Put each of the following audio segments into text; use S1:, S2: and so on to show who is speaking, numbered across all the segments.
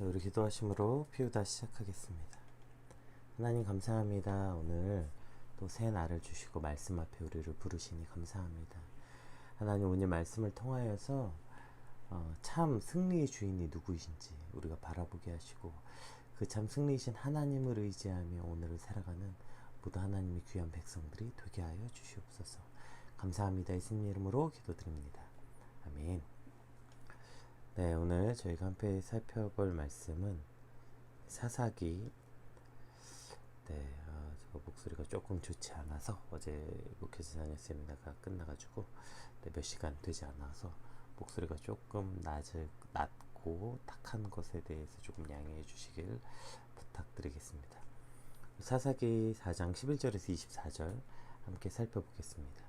S1: 자, 우리 기도하심으로 피우다 시작하겠습니다. 하나님 감사합니다. 오늘 또 새 날을 주시고 말씀 앞에 우리를 부르시니 감사합니다. 하나님 오늘 말씀을 통하여서 참 승리의 주인이 누구이신지 우리가 바라보게 하시고 그 참 승리이신 하나님을 의지하며 오늘을 살아가는 모두 하나님의 귀한 백성들이 되게 하여 주시옵소서. 감사합니다. 예수님 이름으로 기도드립니다. 아멘. 네, 오늘 저희가 함께 살펴볼 말씀은 사사기. 네, 제가 목소리가 조금 좋지 않아서 어제 목회자 자녀 세미나가 끝나가지고 몇 시간 되지 않아서 목소리가 조금 낮고 탁한 것에 대해서 조금 양해해 주시길 부탁드리겠습니다. 사사기 4장 11절에서 24절 함께 살펴보겠습니다.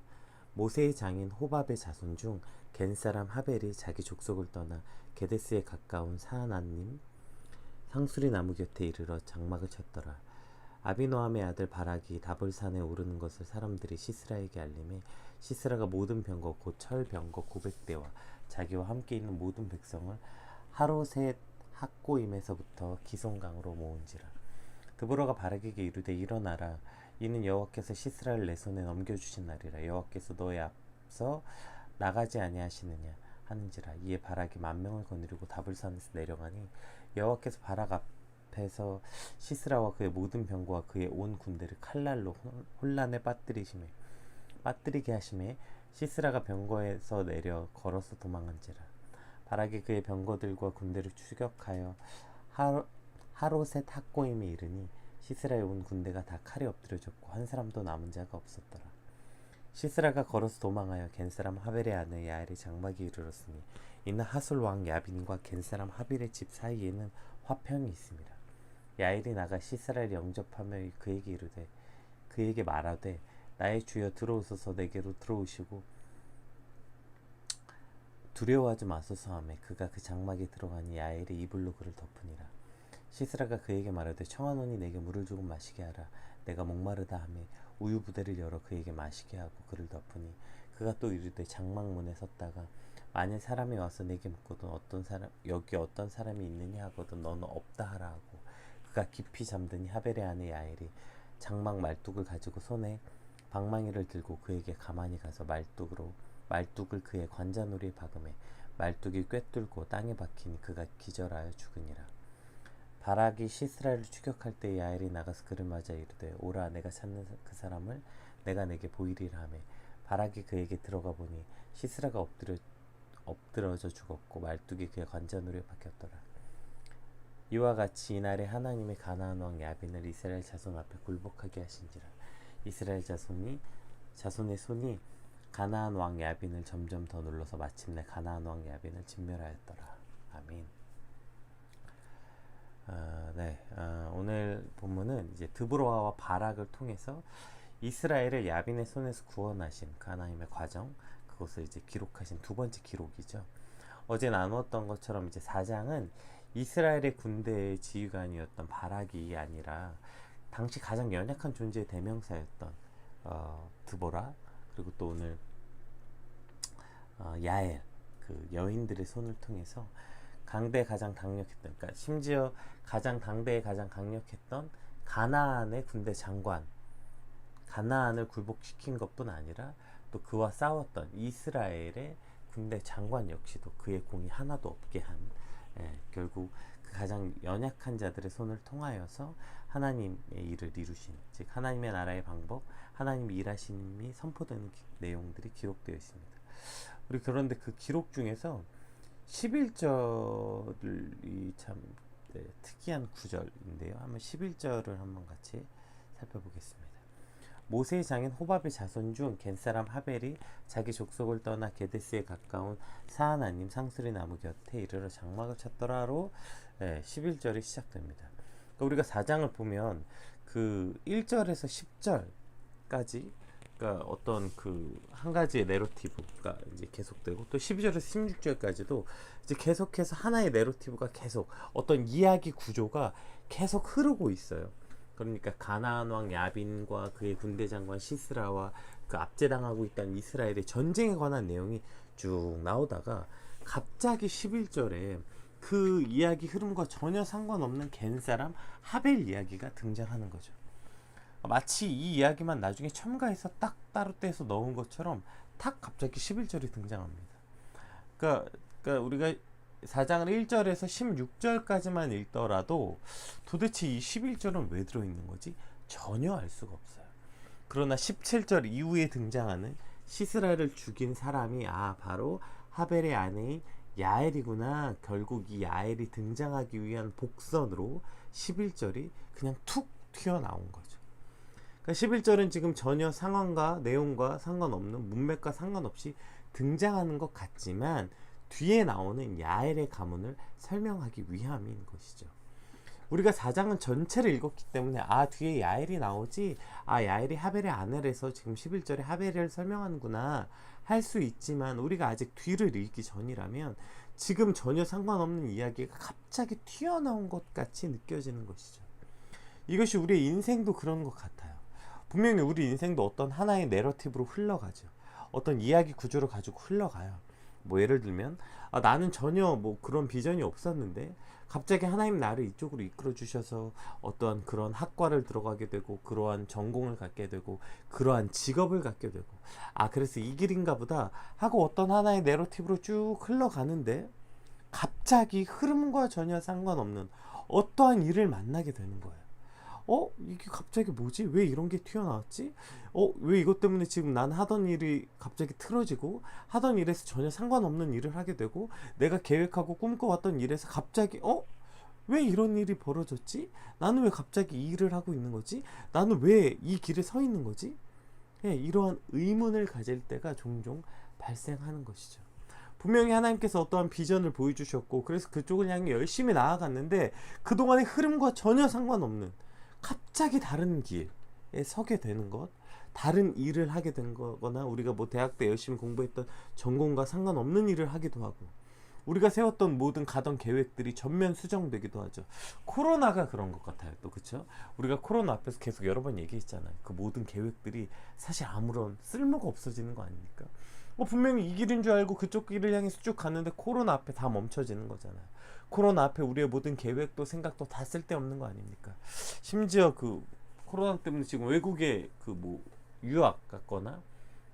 S1: 모세의 장인 호밥의 자손 중 겐사람 하벨이 자기 족속을 떠나 게데스에 가까운 사하나님 상수리 나무 곁에 이르러 장막을 쳤더라. 아비노함의 아들 바락이 다볼산에 오르는 것을 사람들이 시스라에게 알림해 시스라가 모든 병거 곧 철병거 900대와 자기와 함께 있는 모든 백성을 하로셋 학고임에서부터 기송강으로 모은지라. 드보라가 바락에게 이르되 일어나라. 이는 여호와께서 시스라를 내 손에 넘겨주신 날이라. 여호와께서 너의 앞서 나가지 아니하시느냐 하는지라. 이에 바락이 10,000명을 거느리고 다볼산에서 내려가니 여호와께서 바락 앞에서 시스라와 그의 모든 병거와 그의 온 군대를 칼날로 혼란에 빠뜨리게 하심에 시스라가 병거에서 내려 걸어서 도망한지라. 바락이 그의 병거들과 군대를 추격하여 하로셋 학고임에 이르니 시스라의 온 군대가 다 칼에 엎드려졌고 한 사람도 남은 자가 없었더라. 시스라가 걸어서 도망하여 겐사람 하벨의 아내 야엘의 장막에 이르렀으니 이는 하솔 왕 야빈과 겐사람 하벨의 집 사이에는 화평이 있습니다. 야엘이 나가 시스라를 영접하며 그에게 말하되 나의 주여 들어오소서. 내게로 들어오시고 두려워하지 마소서 하매 그가 그 장막에 들어가니 야엘이 이불로 그를 덮으니라. 시스라가 그에게 말하되 청하노니 내게 물을 조금 마시게 하라. 내가 목마르다 하매 우유 부대를 열어 그에게 마시게 하고 그를 덮으니 그가 또 이르되 장막문에 섰다가 만일 사람이 와서 내게 묻거든 여기 어떤 사람이 있느냐 하거든 너는 없다 하라 하고 그가 깊이 잠드니 하벨의 아내 야엘이 장막 말뚝을 가지고 손에 방망이를 들고 그에게 가만히 가서 말뚝을 그의 관자놀이에 박음해 말뚝이 꿰뚫고 땅에 박히니 그가 기절하여 죽으니라. 바락이 시스라를 추격할 때 야엘이 나가서 그를 맞아 이르되 오라. 내가 찾는 그 사람을 내가 내게 보이리라 하매 바락이 그에게 들어가 보니 시스라가 엎드러져 죽었고 말뚝이 그의 관자놀이에 박혔더라. 이와 같이 이날에 하나님의 가나안 왕 야빈을 이스라엘 자손 앞에 굴복하게 하신지라. 이스라엘 자손의 손이 가나안 왕 야빈을 점점 더 눌러서 마침내 가나안 왕 야빈을 진멸하였더라. 아멘. 오늘 본문은 이제 드보라와 바락을 통해서 이스라엘을 야빈의 손에서 구원하신 그 하나님의 과정, 그것을 이제 기록하신 두 번째 기록이죠. 어제 나누었던 것처럼 이제 4장은 이스라엘의 군대의 지휘관이었던 바락이 아니라 당시 가장 연약한 존재의 대명사였던 드보라, 그리고 또 오늘 야엘, 그 여인들의 손을 통해서 강대에 가장 강력했던, 그러니까 심지어 당대에 가장 강력했던 가나안의 군대 장관, 가나안을 굴복시킨 것뿐 아니라 또 그와 싸웠던 이스라엘의 군대 장관 역시도 그의 공이 하나도 없게 한, 결국 그 가장 연약한 자들의 손을 통하여서 하나님의 일을 이루신, 즉 하나님의 나라의 방법, 하나님의 일하심이 선포되는 내용들이 기록되어 있습니다. 우리 그런데 그 기록 중에서 11절이 참 특이한 구절인데요. 한번 11절을 한번 같이 살펴보겠습니다. 모세의 장인 호밥의 자손 중 겐사람 하벨이 자기 족속을 떠나 게데스에 가까운 사하나님 상수리 나무 곁에 이르러 장막을 쳤더라로 11절이 시작됩니다. 그러니까 우리가 4장을 보면 그 1절에서 10절까지 그러니까 어떤 그 한 가지의 내러티브가 이제 계속되고 또 12절에서 16절까지도 이제 계속해서 하나의 내러티브가 계속 어떤 이야기 구조가 계속 흐르고 있어요. 그러니까 가나안 왕 야빈과 그의 군대 장관 시스라와 그 압제당하고 있다는 이스라엘의 전쟁에 관한 내용이 쭉 나오다가 갑자기 11절에 그 이야기 흐름과 전혀 상관없는 갠사람 하벨 이야기가 등장하는 거죠. 마치 이 이야기만 나중에 첨가해서 딱 따로 떼서 넣은 것처럼 탁 갑자기 11절이 등장합니다. 그러니까 우리가 4장을 1절에서 16절까지만 읽더라도 도대체 이 11절은 왜 들어있는 거지? 전혀 알 수가 없어요. 그러나 17절 이후에 등장하는 시스라를 죽인 사람이 바로 하벨의 아내인 야엘이구나. 결국 이 야엘이 등장하기 위한 복선으로 11절이 그냥 툭 튀어나온 거죠. 그러니까 11절은 지금 전혀 상황과 내용과 상관없는, 문맥과 상관없이 등장하는 것 같지만 뒤에 나오는 야엘의 가문을 설명하기 위함인 것이죠. 우리가 4장은 전체를 읽었기 때문에 뒤에 야엘이 나오지, 야엘이 하벨의 아내라서 지금 11절에 하벨을 설명하는구나 할 수 있지만, 우리가 아직 뒤를 읽기 전이라면 지금 전혀 상관없는 이야기가 갑자기 튀어나온 것 같이 느껴지는 것이죠. 이것이 우리의 인생도 그런 것 같아요. 분명히 우리 인생도 어떤 하나의 내러티브로 흘러가죠. 어떤 이야기 구조를 가지고 흘러가요. 예를 들면 나는 전혀 그런 비전이 없었는데 갑자기 하나님 나를 이쪽으로 이끌어 주셔서 어떠한 그런 학과를 들어가게 되고, 그러한 전공을 갖게 되고, 그러한 직업을 갖게 되고, 그래서 이 길인가 보다 하고 어떤 하나의 내러티브로 쭉 흘러가는데 갑자기 흐름과 전혀 상관없는 어떠한 일을 만나게 되는 거예요. 이게 갑자기 뭐지? 왜 이런 게 튀어나왔지? 왜 이것 때문에 지금 난 하던 일이 갑자기 틀어지고, 하던 일에서 전혀 상관없는 일을 하게 되고, 내가 계획하고 꿈꿔왔던 일에서 갑자기 왜 이런 일이 벌어졌지? 나는 왜 갑자기 이 일을 하고 있는 거지? 나는 왜 이 길에 서 있는 거지? 이러한 의문을 가질 때가 종종 발생하는 것이죠. 분명히 하나님께서 어떠한 비전을 보여주셨고, 그래서 그쪽을 향해 열심히 나아갔는데 그동안의 흐름과 전혀 상관없는 갑자기 다른 길에 서게 되는 것, 다른 일을 하게 된 거거나, 우리가 대학 때 열심히 공부했던 전공과 상관없는 일을 하기도 하고, 우리가 세웠던 모든 가던 계획들이 전면 수정되기도 하죠. 코로나가 그런 것 같아요. 또 그쵸? 우리가 코로나 앞에서 계속 여러 번 얘기했잖아요. 그 모든 계획들이 사실 아무런 쓸모가 없어지는 거 아닙니까? 분명히 이 길인 줄 알고 그쪽 길을 향해서 쭉 갔는데 코로나 앞에 다 멈춰지는 거잖아요. 코로나 앞에 우리의 모든 계획도 생각도 다 쓸데없는 거 아닙니까? 심지어 코로나 때문에 지금 외국에 유학 갔거나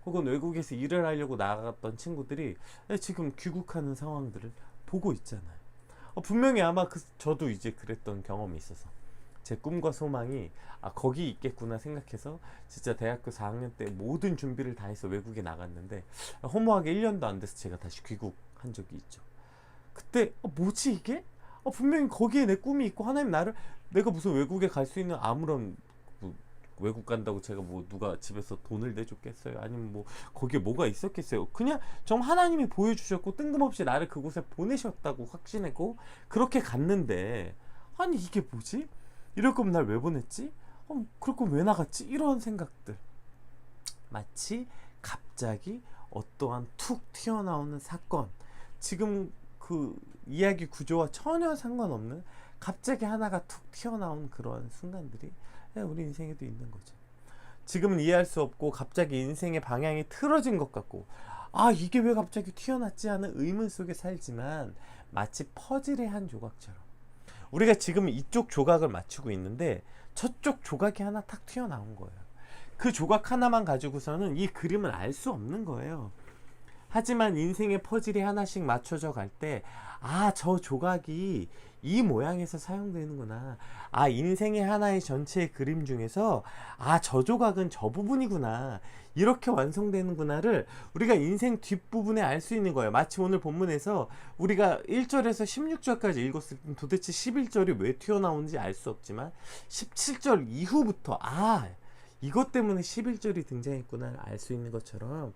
S1: 혹은 외국에서 일을 하려고 나갔던 친구들이 지금 귀국하는 상황들을 보고 있잖아요. 분명히 아마 저도 이제 그랬던 경험이 있어서 제 꿈과 소망이 거기 있겠구나 생각해서 진짜 대학교 4학년 때 모든 준비를 다 해서 외국에 나갔는데 허무하게 1년도 안 돼서 제가 다시 귀국한 적이 있죠. 그때 뭐지 이게? 분명히 거기에 내 꿈이 있고 하나님 내가 무슨 외국에 갈 수 있는 아무런 외국 간다고 제가 누가 집에서 돈을 내줬겠어요? 아니면 거기에 뭐가 있었겠어요? 그냥 정 하나님이 보여주셨고 뜬금없이 나를 그곳에 보내셨다고 확신했고 그렇게 갔는데, 아니 이게 뭐지? 이럴 거면 날 왜 보냈지? 그럴 거면 왜 나갔지? 이런 생각들, 마치 갑자기 어떠한 툭 튀어나오는 사건, 지금 그 이야기 구조와 전혀 상관없는 갑자기 하나가 툭 튀어나온 그런 순간들이 우리 인생에도 있는 거죠. 지금은 이해할 수 없고 갑자기 인생의 방향이 틀어진 것 같고, 이게 왜 갑자기 튀어났지 하는 의문 속에 살지만, 마치 퍼즐의 한 조각처럼 우리가 지금 이쪽 조각을 맞추고 있는데 저쪽 조각이 하나 탁 튀어나온 거예요. 그 조각 하나만 가지고서는 이 그림을 알 수 없는 거예요. 하지만 인생의 퍼즐이 하나씩 맞춰져 갈 때, 저 조각이 이 모양에서 사용되는구나. 인생의 하나의 전체의 그림 중에서 저 조각은 저 부분이구나. 이렇게 완성되는구나를 우리가 인생 뒷부분에 알 수 있는 거예요. 마치 오늘 본문에서 우리가 1절에서 16절까지 읽었을 때 도대체 11절이 왜 튀어나오는지 알 수 없지만 17절 이후부터 이것 때문에 11절이 등장했구나 알 수 있는 것처럼,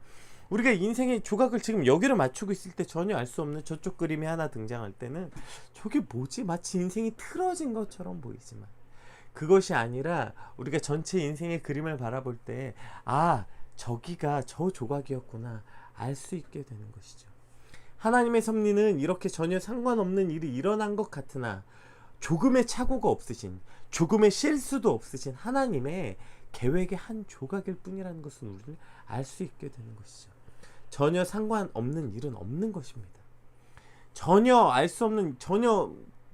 S1: 우리가 인생의 조각을 지금 여기를 맞추고 있을 때 전혀 알 수 없는 저쪽 그림이 하나 등장할 때는 저게 뭐지? 마치 인생이 틀어진 것처럼 보이지만, 그것이 아니라 우리가 전체 인생의 그림을 바라볼 때 저기가 저 조각이었구나 알 수 있게 되는 것이죠. 하나님의 섭리는 이렇게 전혀 상관없는 일이 일어난 것 같으나 조금의 착오가 없으신, 조금의 실수도 없으신 하나님의 계획의 한 조각일 뿐이라는 것은 우리는 알 수 있게 되는 것이죠. 전혀 상관없는 일은 없는 것입니다. 전혀 알 수 없는, 전혀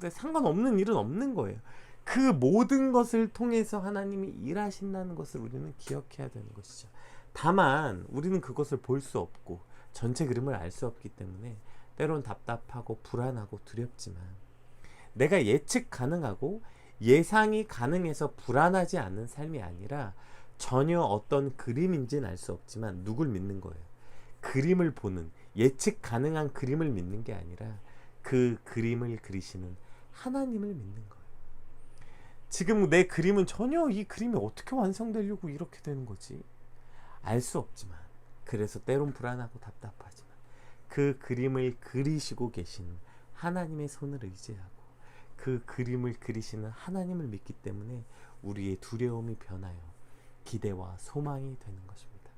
S1: 상관없는 일은 없는 거예요. 그 모든 것을 통해서 하나님이 일하신다는 것을 우리는 기억해야 되는 것이죠. 다만 우리는 그것을 볼 수 없고 전체 그림을 알 수 없기 때문에 때론 답답하고 불안하고 두렵지만, 내가 예측 가능하고 예상이 가능해서 불안하지 않는 삶이 아니라, 전혀 어떤 그림인지는 알 수 없지만 누굴 믿는 거예요? 그림을 보는, 예측 가능한 그림을 믿는 게 아니라 그 그림을 그리시는 하나님을 믿는 거예요. 지금 내 그림은 전혀 이 그림이 어떻게 완성되려고 이렇게 되는 거지? 알 수 없지만, 그래서 때론 불안하고 답답하지만 그 그림을 그리시고 계신 하나님의 손을 의지하고 그 그림을 그리시는 하나님을 믿기 때문에 우리의 두려움이 변하여 기대와 소망이 되는 것입니다.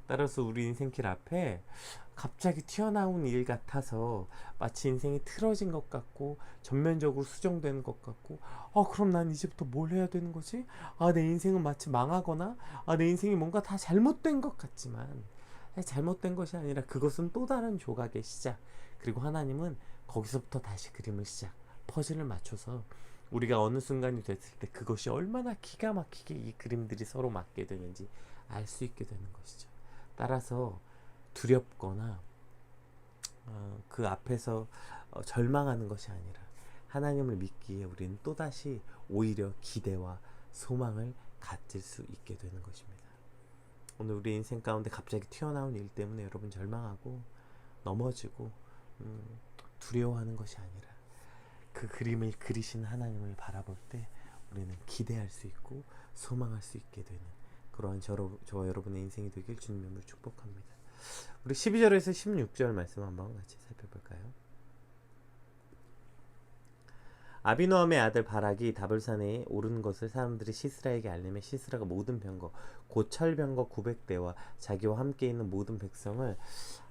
S1: 따라서 우리 인생길 앞에 갑자기 튀어나온 일 같아서 마치 인생이 틀어진 것 같고 전면적으로 수정되는 것 같고, 그럼 난 이제부터 뭘 해야 되는 거지? 내 인생은 마치 망하거나 내 인생이 뭔가 다 잘못된 것 같지만, 잘못된 것이 아니라 그것은 또 다른 조각의 시작, 그리고 하나님은 거기서부터 다시 그림을 시작, 퍼즐을 맞춰서 우리가 어느 순간이 됐을 때 그것이 얼마나 기가 막히게 이 그림들이 서로 맞게 되는지 알 수 있게 되는 것이죠. 따라서 두렵거나 그 앞에서 절망하는 것이 아니라 하나님을 믿기에 우리는 또다시 오히려 기대와 소망을 가질 수 있게 되는 것입니다. 오늘 우리 인생 가운데 갑자기 튀어나온 일 때문에 여러분 절망하고 넘어지고 두려워하는 것이 아니라 그 그림을 그리신 하나님을 바라볼 때 우리는 기대할 수 있고 소망할 수 있게 되는 그러한 저와 여러분의 인생이 되길 주님으로 축복합니다. 우리 12절에서 16절 말씀 한번 같이 살펴볼까요? 아비노함의 아들 바락이 다볼산에 오른 것을 사람들이 시스라에게 알리며 시스라가 모든 병거 곧 철병거 900대와 자기와 함께 있는 모든 백성을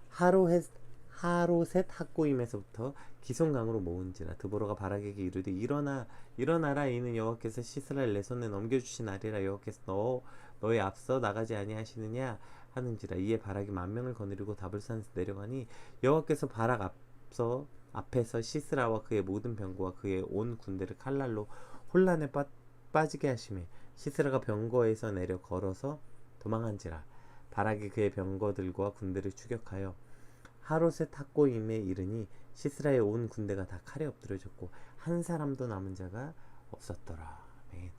S1: 하로셋 학고임에서부터 기송강으로 모은지라. 드보라가 바락에게 이르되 일어나라. 이는 여호와께서 시스라를 내 손에 넘겨주신 날이라. 여호와께서 너의 앞서 나가지 아니하시느냐 하는지라. 이에 바락이 10,000명을 거느리고 다볼산에서 내려가니 여호와께서 바락 앞에서 시스라와 그의 모든 병거와 그의 온 군대를 칼날로 혼란에 빠지게 하시매 시스라가 병거에서 내려 걸어서 도망한지라. 바락이 그의 병거들과 군대를 추격하여 하롯의 탁고임에 이르니 시스라의 온 군대가 다 칼에 엎드려졌고 한 사람도 남은 자가 없었더라. 네.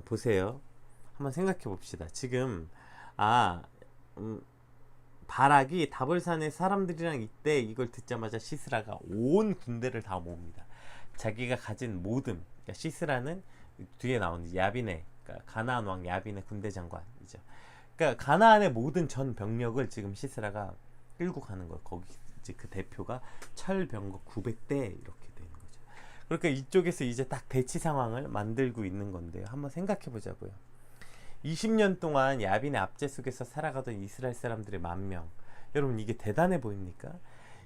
S1: 보세요. 한번 생각해 봅시다. 지금 바락이 다볼산의 사람들이랑 이때 이걸 듣자마자 시스라가 온 군대를 다 모읍니다. 자기가 가진 모든, 그러니까 시스라는 뒤에 나오는 야빈의, 그러니까 가나안 왕 야빈의 군대 장관이죠. 그러니까 가나안의 모든 전 병력을 지금 시스라가 끌고 가는 거예요. 거기 이제 그 대표가 철병거 900대 이렇게 되는 거죠. 그러니까 이쪽에서 이제 딱 대치 상황을 만들고 있는 건데요. 한번 생각해 보자고요. 20년 동안 야빈의 압제 속에서 살아가던 이스라엘 사람들의 10,000명. 여러분 이게 대단해 보입니까?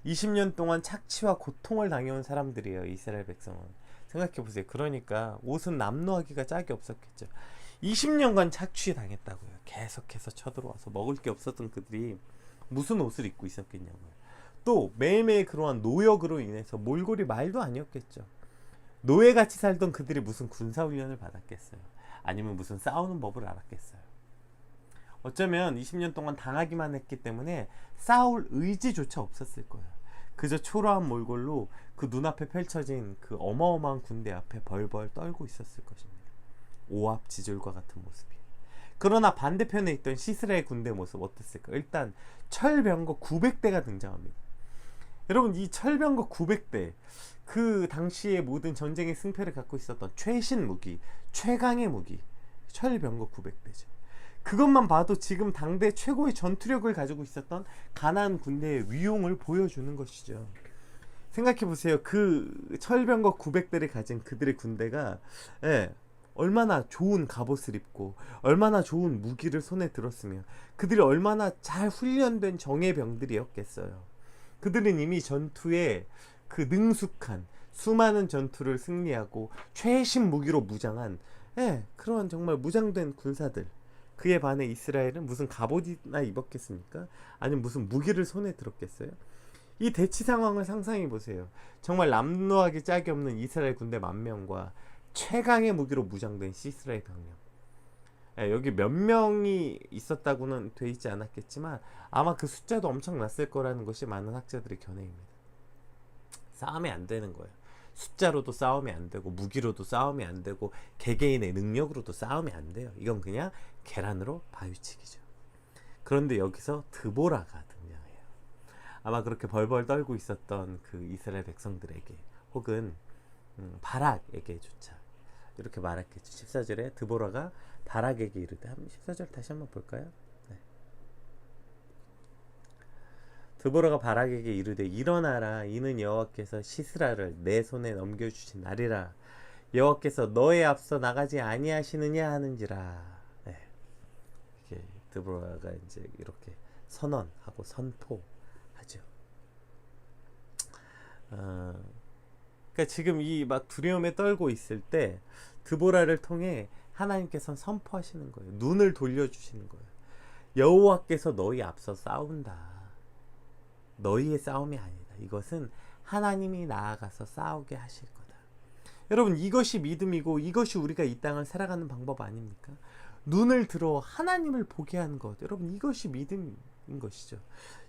S1: 20년 동안 착취와 고통을 당해온 사람들이에요. 이스라엘 백성은. 생각해 보세요. 그러니까 옷은 남루하기가 짝이 없었겠죠. 20년간 착취당했다고요. 계속해서 쳐들어와서 먹을 게 없었던 그들이 무슨 옷을 입고 있었겠냐고요. 또 매일매일 그러한 노역으로 인해서 몰골이 말도 아니었겠죠. 노예같이 살던 그들이 무슨 군사훈련을 받았겠어요. 아니면 무슨 싸우는 법을 알았겠어요. 어쩌면 20년 동안 당하기만 했기 때문에 싸울 의지조차 없었을 거예요. 그저 초라한 몰골로 그 눈앞에 펼쳐진 그 어마어마한 군대 앞에 벌벌 떨고 있었을 것입니다. 오합지졸과 같은 모습이에요. 그러나 반대편에 있던 시스라의 군대 모습 어땠을까? 일단 철병거 900대가 등장합니다. 여러분 이 철병거 900대, 그 당시에 모든 전쟁의 승패를 갖고 있었던 최신 무기, 최강의 무기, 철병거 900대죠. 그것만 봐도 지금 당대 최고의 전투력을 가지고 있었던 가나안 군대의 위용을 보여주는 것이죠. 생각해보세요. 그 철병거 900대를 가진 그들의 군대가 얼마나 좋은 갑옷을 입고 얼마나 좋은 무기를 손에 들었으며 그들이 얼마나 잘 훈련된 정예병들이었겠어요. 그들은 이미 전투에 그 능숙한 수많은 전투를 승리하고 최신 무기로 무장한 그런 정말 무장된 군사들. 그에 반해 이스라엘은 무슨 갑옷이나 입었겠습니까? 아니면 무슨 무기를 손에 들었겠어요? 이 대치 상황을 상상해 보세요. 정말 남루하기 짝이 없는 이스라엘 군대 10,000명과 최강의 무기로 무장된 시스라의 병력. 여기 몇 명이 있었다고는 돼 있지 않았겠지만 아마 그 숫자도 엄청났을 거라는 것이 많은 학자들의 견해입니다. 싸움이 안 되는 거예요. 숫자로도 싸움이 안 되고 무기로도 싸움이 안 되고 개개인의 능력으로도 싸움이 안 돼요. 이건 그냥 계란으로 바위치기죠. 그런데 여기서 드보라가 등장해요. 아마 그렇게 벌벌 떨고 있었던 그 이스라엘 백성들에게 혹은 바락에게조차 이렇게 말했겠죠. 14절에 드보라가 바락에게 이르되, 14절 다시 한번 볼까요? 네. 드보라가 바락에게 이르되 일어나라, 이는 여호와께서 시스라를 내 손에 넘겨주신 날이라. 여호와께서 너의 앞서 나가지 아니하시느냐 하는지라. 네. 이게 드보라가 이제 이렇게 선언하고 선포하죠. 그러니까 지금 이 막 두려움에 떨고 있을 때 드보라를 통해 하나님께서는 선포하시는 거예요. 눈을 돌려주시는 거예요. 여호와께서 너희 앞서 싸운다. 너희의 싸움이 아니다. 이것은 하나님이 나아가서 싸우게 하실 거다. 여러분, 이것이 믿음이고 이것이 우리가 이 땅을 살아가는 방법 아닙니까? 눈을 들어 하나님을 보게 하는 것. 여러분, 이것이 믿음인 것이죠.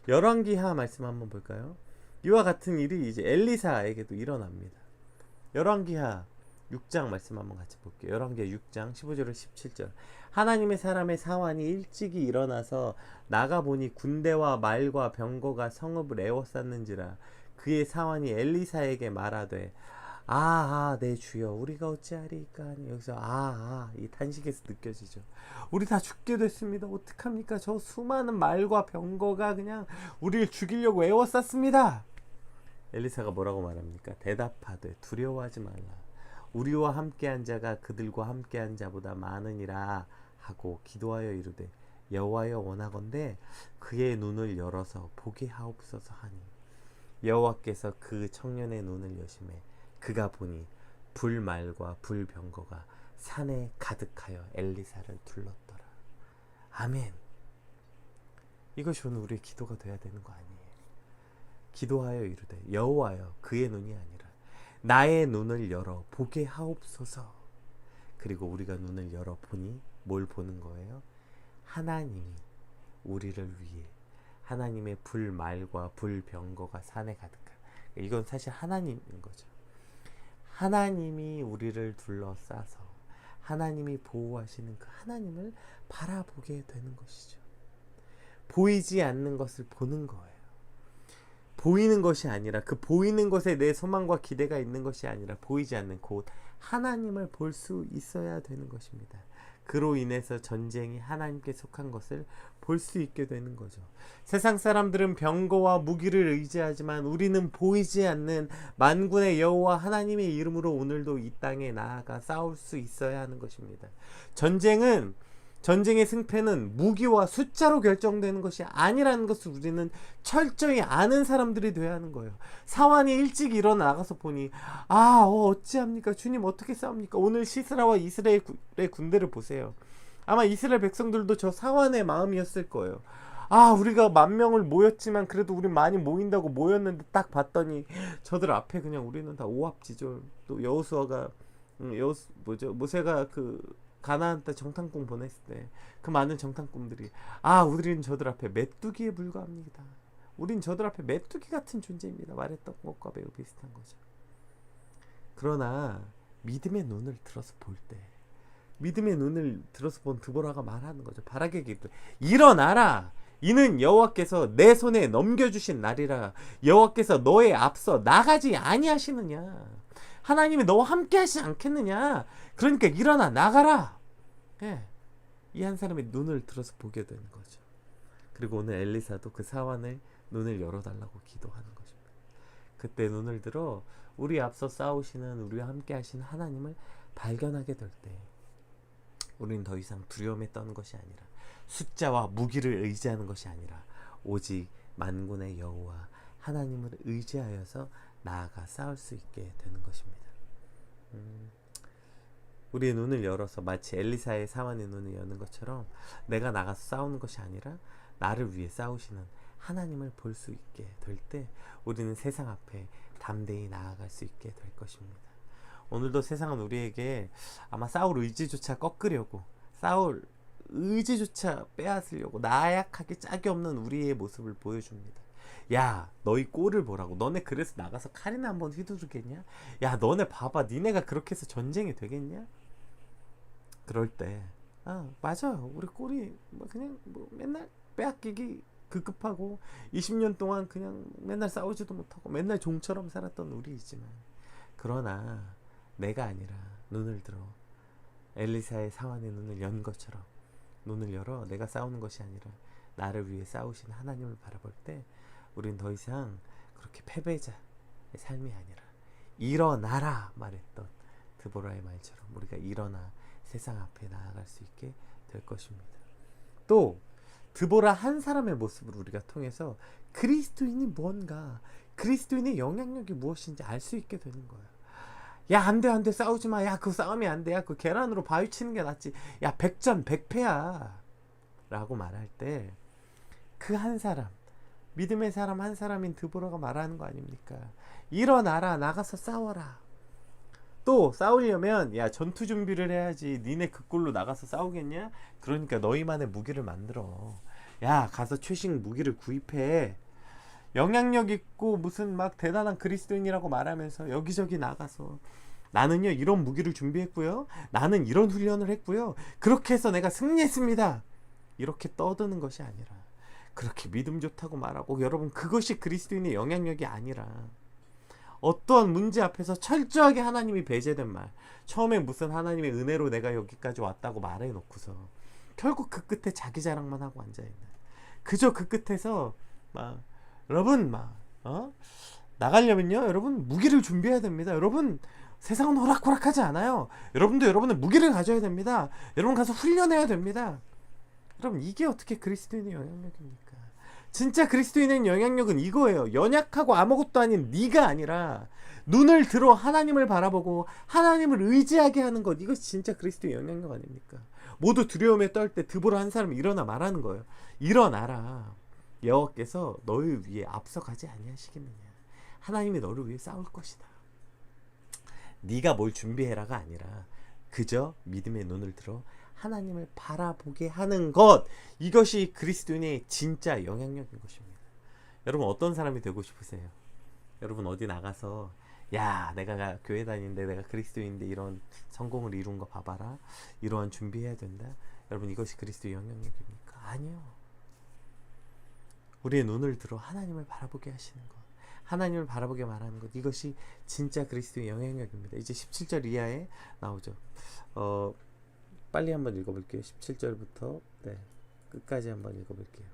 S1: 열왕기하 말씀 한번 볼까요? 이와 같은 일이 이제 엘리사에게도 일어납니다. 열왕기하 6장 말씀 한번 같이 볼게요. 열왕기하 6장 15절에서 17절. 하나님의 사람의 사환이 일찍이 일어나서 나가보니 군대와 말과 병거가 성읍을 에워쌌는지라. 그의 사환이 엘리사에게 말하되, 내 주여, 우리가 어찌하리이까 하니. 여기서 이 탄식에서 느껴지죠. 우리 다 죽게 됐습니다. 어떡합니까? 저 수많은 말과 병거가 그냥 우리를 죽이려고 에워쌌습니다. 엘리사가 뭐라고 말합니까? 대답하되 두려워하지 말라. 우리와 함께한 자가 그들과 함께한 자보다 많으니라 하고 기도하여 이르되, 여호와여, 원하건대 그의 눈을 열어서 보게 하옵소서 하니, 여호와께서 그 청년의 눈을 여심해 그가 보니 불말과 불병거가 산에 가득하여 엘리사를 둘렀더라. 아멘. 이것이 오늘 우리의 기도가 돼야 되는 거 아니에요? 기도하여 이르되, 여호와여, 그의 눈이 아니라 나의 눈을 열어 보게 하옵소서. 그리고 우리가 눈을 열어 보니 뭘 보는 거예요? 하나님이 우리를 위해 하나님의 불말과 불병거가 산에 가득한, 이건 사실 하나님인 거죠. 하나님이 우리를 둘러싸서 하나님이 보호하시는 그 하나님을 바라보게 되는 것이죠. 보이지 않는 것을 보는 거예요. 보이는 것이 아니라, 그 보이는 것에 내 소망과 기대가 있는 것이 아니라 보이지 않는 곧 하나님을 볼 수 있어야 되는 것입니다. 그로 인해서 전쟁이 하나님께 속한 것을 볼 수 있게 되는 거죠. 세상 사람들은 병거와 무기를 의지하지만 우리는 보이지 않는 만군의 여호와 하나님의 이름으로 오늘도 이 땅에 나아가 싸울 수 있어야 하는 것입니다. 전쟁의 승패는 무기와 숫자로 결정되는 것이 아니라는 것을 우리는 철저히 아는 사람들이 되어야 하는 거예요. 사환이 일찍 일어나 나가서 보니, 어찌합니까? 주님, 어떻게 싸웁니까? 오늘 시스라와 이스라엘의 군대를 보세요. 아마 이스라엘 백성들도 저 사환의 마음이었을 거예요. 우리가 10,000명을 모였지만 그래도 우리 많이 모인다고 모였는데 딱 봤더니 저들 앞에 그냥 우리는 다 오합지졸. 또 여호수아가 모세가 가나안 때 정탐꾼 보냈을 때 그 많은 정탐꾼들이, 우리는 저들 앞에 메뚜기에 불과합니다. 우린 저들 앞에 메뚜기 같은 존재입니다. 말했던 것과 매우 비슷한 거죠. 그러나 믿음의 눈을 들어서 볼 때, 믿음의 눈을 들어서 본 드보라가 말하는 거죠. 바락에게 일어나라, 이는 여호와께서 내 손에 넘겨주신 날이라. 여호와께서 너의 앞서 나가지 아니하시느냐. 하나님이 너와 함께 하시지 않겠느냐. 그러니까 일어나 나가라. 이 한 사람의 눈을 들어서 보게 되는 거죠. 그리고 오늘 엘리사도 그 사환의 눈을 열어달라고 기도하는 것입니다. 그때 눈을 들어 우리 앞서 싸우시는, 우리와 함께 하시는 하나님을 발견하게 될 때 우리는 더 이상 두려움에 떠는 것이 아니라, 숫자와 무기를 의지하는 것이 아니라 오직 만군의 여호와 하나님을 의지하여서 나아가 싸울 수 있게 되는 것입니다. 우리의 눈을 열어서 마치 엘리사의 사환의 눈을 여는 것처럼 내가 나가서 싸우는 것이 아니라 나를 위해 싸우시는 하나님을 볼 수 있게 될 때 우리는 세상 앞에 담대히 나아갈 수 있게 될 것입니다. 오늘도 세상은 우리에게 아마 싸울 의지조차 꺾으려고, 싸울 의지조차 빼앗으려고 나약하게 짝이 없는 우리의 모습을 보여줍니다. 야, 너희 꼴을 보라고. 너네 그래서 나가서 칼이나 한번 휘두르겠냐? 야, 너네 봐봐. 니네가 그렇게 해서 전쟁이 되겠냐? 그럴 때 맞아, 우리 꼴이 그냥 맨날 빼앗기기 급급하고 20년 동안 그냥 맨날 싸우지도 못하고 맨날 종처럼 살았던 우리이지만, 그러나 내가 아니라 눈을 들어 엘리사의 사환의 눈을 연 것처럼 눈을 열어 내가 싸우는 것이 아니라 나를 위해 싸우신 하나님을 바라볼 때 우린 더 이상 그렇게 패배자의 삶이 아니라 일어나라 말했던 드보라의 말처럼 우리가 일어나 세상 앞에 나아갈 수 있게 될 것입니다. 또 드보라 한 사람의 모습을 우리가 통해서 그리스도인이 뭔가, 그리스도인의 영향력이 무엇인지 알 수 있게 되는 거예요. 야, 안돼 싸우지마. 야, 그거 싸움이 안돼. 야, 그 계란으로 바위 치는 게 낫지. 야, 100전 100패야 라고 말할 때 그 한 사람, 믿음의 사람 한 사람인 드보라가 말하는 거 아닙니까? 일어나라, 나가서 싸워라. 또 싸우려면 야, 전투 준비를 해야지. 니네 그 꼴로 나가서 싸우겠냐? 그러니까 너희만의 무기를 만들어. 야, 가서 최신 무기를 구입해. 영향력 있고 무슨 막 대단한 그리스도인이라고 말하면서 여기저기 나가서 나는요 이런 무기를 준비했고요, 나는 이런 훈련을 했고요, 그렇게 해서 내가 승리했습니다, 이렇게 떠드는 것이 아니라 그렇게 믿음 좋다고 말하고, 여러분 그것이 그리스도인의 영향력이 아니라 어떠한 문제 앞에서 철저하게 하나님이 배제된 말, 처음에 무슨 하나님의 은혜로 내가 여기까지 왔다고 말해놓고서 결국 그 끝에 자기 자랑만 하고 앉아있는, 그저 그 끝에서 막 여러분 나가려면요 여러분 무기를 준비해야 됩니다. 여러분 세상은 호락호락하지 않아요. 여러분도 여러분의 무기를 가져야 됩니다. 여러분 가서 훈련해야 됩니다. 여러분 이게 어떻게 그리스도인의 영향력입니까? 진짜 그리스도인의 영향력은 이거예요. 연약하고 아무것도 아닌 네가 아니라 눈을 들어 하나님을 바라보고 하나님을 의지하게 하는 것, 이것이 진짜 그리스도의 영향력 아닙니까? 모두 두려움에 떨 때 드보라 한 사람이 일어나 말하는 거예요. 일어나라, 여호와께서 너희 위에 앞서가지 아니하시겠느냐. 하나님이 너를 위해 싸울 것이다. 네가 뭘 준비해라가 아니라 그저 믿음의 눈을 들어 하나님을 바라보게 하는 것, 이것이 그리스도인의 진짜 영향력인 것입니다. 여러분 어떤 사람이 되고 싶으세요? 여러분 어디 나가서 야, 내가 교회 다니는데 내가 그리스도인인데 이런 성공을 이룬 거 봐봐라, 이러한 준비해야 된다. 여러분 이것이 그리스도의 영향력입니까? 아니요. 우리의 눈을 들어 하나님을 바라보게 하시는 것, 하나님을 바라보게 말하는 것, 이것이 진짜 그리스도의 영향력입니다. 이제 17절 이하에 나오죠. 빨리 한번 읽어볼게요. 17절부터 끝까지 한번 읽어볼게요.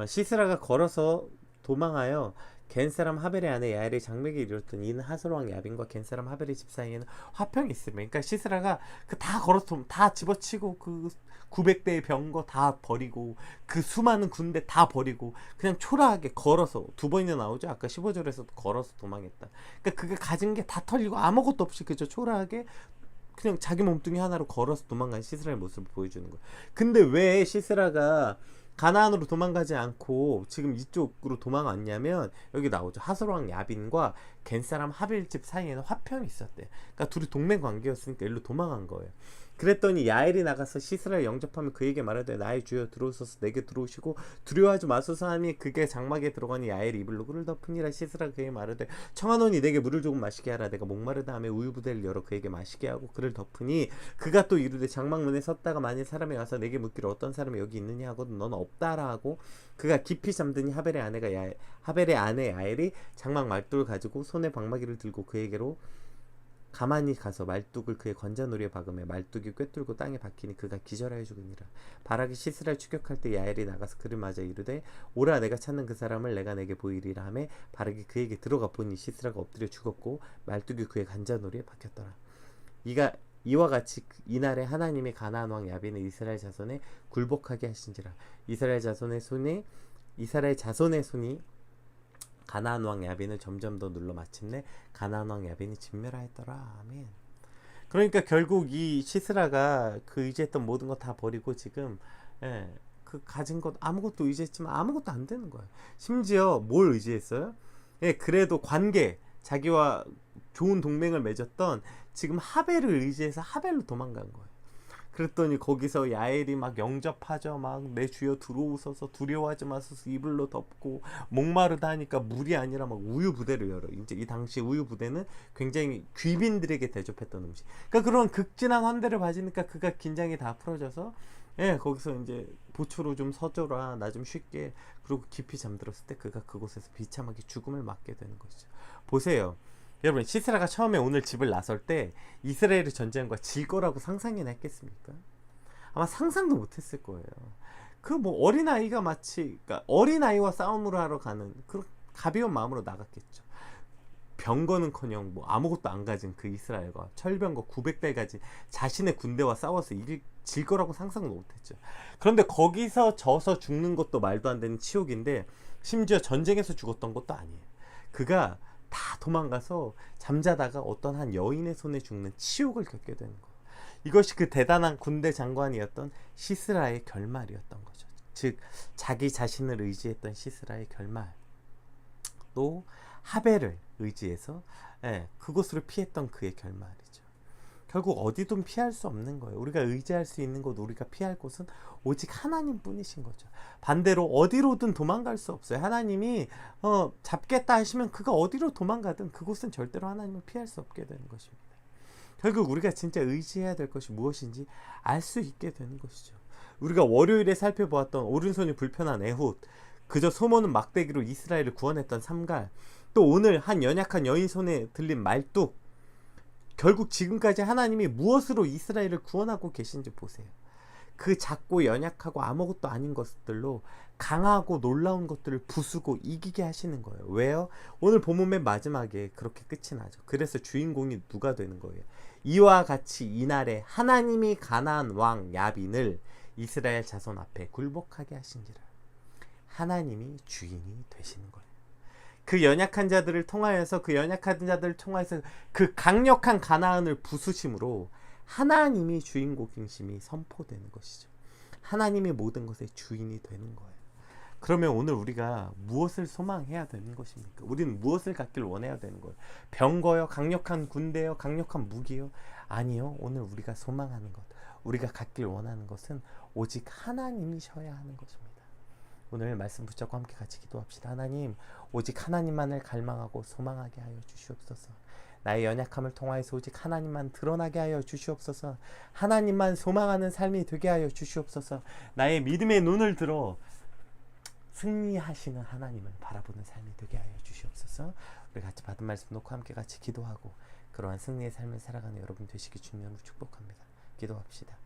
S1: 시스라가 걸어서 도망하여 겐 사람 하벨의 아내 야엘의 장맥에 이르렀더니 이는 하솔 왕 야빈과 겐 사람 하벨의 집 사이에는 화평이 있으며, 그러니까 시스라가 다 걸어서 다 집어치고 그 900대의 병거 다 버리고 그 수많은 군대 다 버리고 그냥 초라하게 걸어서, 두 번이나 나오죠. 아까 15절에서 걸어서 도망했다. 그러니까 그게 가진 게 다 털리고 아무것도 없이 그저 초라하게 그냥 자기 몸뚱이 하나로 걸어서 도망간 시스라의 모습을 보여주는 거예요. 근데 왜 시스라가 가나안으로 도망가지 않고 지금 이쪽으로 도망왔냐면, 여기 나오죠. 하솔 왕 야빈과 겐 사람 하벨 집 사이에는 화평이 있었대요. 그러니까 둘이 동맹 관계였으니까 일로 도망간 거예요. 그랬더니 야엘이 나가서 시스라를 영접하면 그에게 말하되 나의 주여 들어오소서, 내게 들어오시고 두려워하지 마소서 하니 그게 장막에 들어가니 야엘이 입을 누구를 덮으니라. 시스라가 그에게 말하되 청하노니 내게 물을 조금 마시게 하라. 내가 목마르다 하며 우유부대를 열어 그에게 마시게 하고 그를 덮으니 그가 또 이르되 장막 문에 섰다가 만일 사람이 와서 내게 묻기를 어떤 사람이 여기 있느냐 하거든 너는 없다라 하고, 그가 깊이 잠드니 하벨의 아내 야엘이 장막 말뚝을 가지고 손에 방마기를 들고 그에게로 가만히 가서 말뚝을 그의 관자놀이에 박으며 말뚝이 꿰뚫고 땅에 박히니 그가 기절하여 죽으니라. 바락이 시스라를 추격할 때 야엘이 나가서 그를 맞아 이르되 오라, 내가 찾는 그 사람을 내가 내게 보이리라 하매 바락이 그에게 들어가 보니 시스라가 엎드려 죽었고 말뚝이 그의 관자놀이에 박혔더라. 이와 같이 이날에 하나님의 가나안 왕 야빈을 이스라엘 자손에 굴복하게 하신지라. 이스라엘 자손의 손이 가나안 왕 야빈을 점점 더 눌러 마침내 가나안 왕 야빈이 진멸하였더라. 아멘. 그러니까 결국 이 시스라가 그 의지했던 모든 거 다 버리고 지금 그 가진 것 아무것도 의지했지만 아무것도 안 되는 거예요. 심지어 뭘 의지했어요? 예, 그래도 관계, 자기와 좋은 동맹을 맺었던 지금 하벨을 의지해서 하벨로 도망간 거예요. 그랬더니 거기서 야엘이 막 영접하죠. 막 내 주여 들어오소서, 두려워하지 마소서, 이불로 덮고 목마르다 하니까 물이 아니라 막 우유 부대를 열어. 이제 이 당시 우유 부대는 굉장히 귀빈들에게 대접했던 음식. 그러니까 그런 극진한 환대를 받으니까 그가 긴장이 다 풀어져서 예, 거기서 이제 보초로 좀 서줘라, 나 좀 쉴게. 그리고 깊이 잠들었을 때 그가 그곳에서 비참하게 죽음을 맞게 되는 것이죠. 보세요. 여러분, 시스라가 처음에 오늘 집을 나설 때 이스라엘의 전쟁과 질 거라고 상상이나 했겠습니까? 아마 상상도 못했을 거예요. 그 뭐 어린아이가 마치, 그러니까 어린아이와 싸움을 하러 가는 그런 가벼운 마음으로 나갔겠죠. 병거는커녕 뭐 아무것도 안 가진 그 이스라엘과 철병거 900대 가진 자신의 군대와 싸워서 질 거라고 상상도 못했죠. 그런데 거기서 져서 죽는 것도 말도 안 되는 치욕인데, 심지어 전쟁에서 죽었던 것도 아니에요. 그가 다 도망가서 잠자다가 어떤 한 여인의 손에 죽는 치욕을 겪게 되는 거예요. 이것이 그 대단한 군대 장관이었던 시스라의 결말이었던 거죠. 즉 자기 자신을 의지했던 시스라의 결말, 또 하벨을 의지해서 그곳으로 피했던 그의 결말이죠. 결국 어디든 피할 수 없는 거예요. 우리가 의지할 수 있는 곳, 우리가 피할 곳은 오직 하나님 뿐이신 거죠. 반대로 어디로든 도망갈 수 없어요. 하나님이 잡겠다 하시면 그가 어디로 도망가든 그곳은 절대로 하나님을 피할 수 없게 되는 것입니다. 결국 우리가 진짜 의지해야 될 것이 무엇인지 알 수 있게 되는 것이죠. 우리가 월요일에 살펴보았던 오른손이 불편한 에훗, 그저 소모는 막대기로 이스라엘을 구원했던 삼갈, 또 오늘 한 연약한 여인 손에 들린 말뚝, 결국 지금까지 하나님이 무엇으로 이스라엘을 구원하고 계신지 보세요. 그 작고 연약하고 아무것도 아닌 것들로 강하고 놀라운 것들을 부수고 이기게 하시는 거예요. 왜요? 오늘 본문 맨 마지막에 그렇게 끝이 나죠. 그래서 주인공이 누가 되는 거예요? 이와 같이 이날에 하나님이 가나안 왕 야빈을 이스라엘 자손 앞에 굴복하게 하신지라. 하나님이 주인이 되시는 거예요. 그 연약한 자들을 통하여서 그 강력한 가나안을 부수심으로 하나님이 주인공심이 선포되는 것이죠. 하나님이 모든 것의 주인이 되는 거예요. 그러면 오늘 우리가 무엇을 소망해야 되는 것입니까? 우리는 무엇을 갖길 원해야 되는 거예요? 병거요? 강력한 군대요? 강력한 무기요? 아니요. 오늘 우리가 소망하는 것, 우리가 갖길 원하는 것은 오직 하나님이셔야 하는 것입니다. 오늘 말씀 붙잡고 함께 같이 기도합시다. 하나님, 오직 하나님만을 갈망하고 소망하게 하여 주시옵소서. 나의 연약함을 통하여서 오직 하나님만 드러나게 하여 주시옵소서. 하나님만 소망하는 삶이 되게 하여 주시옵소서. 나의 믿음의 눈을 들어 승리하시는 하나님을 바라보는 삶이 되게 하여 주시옵소서. 우리 같이 받은 말씀 놓고 함께 같이 기도하고 그러한 승리의 삶을 살아가는 여러분 되시기 주님으로 축복합니다. 기도합시다.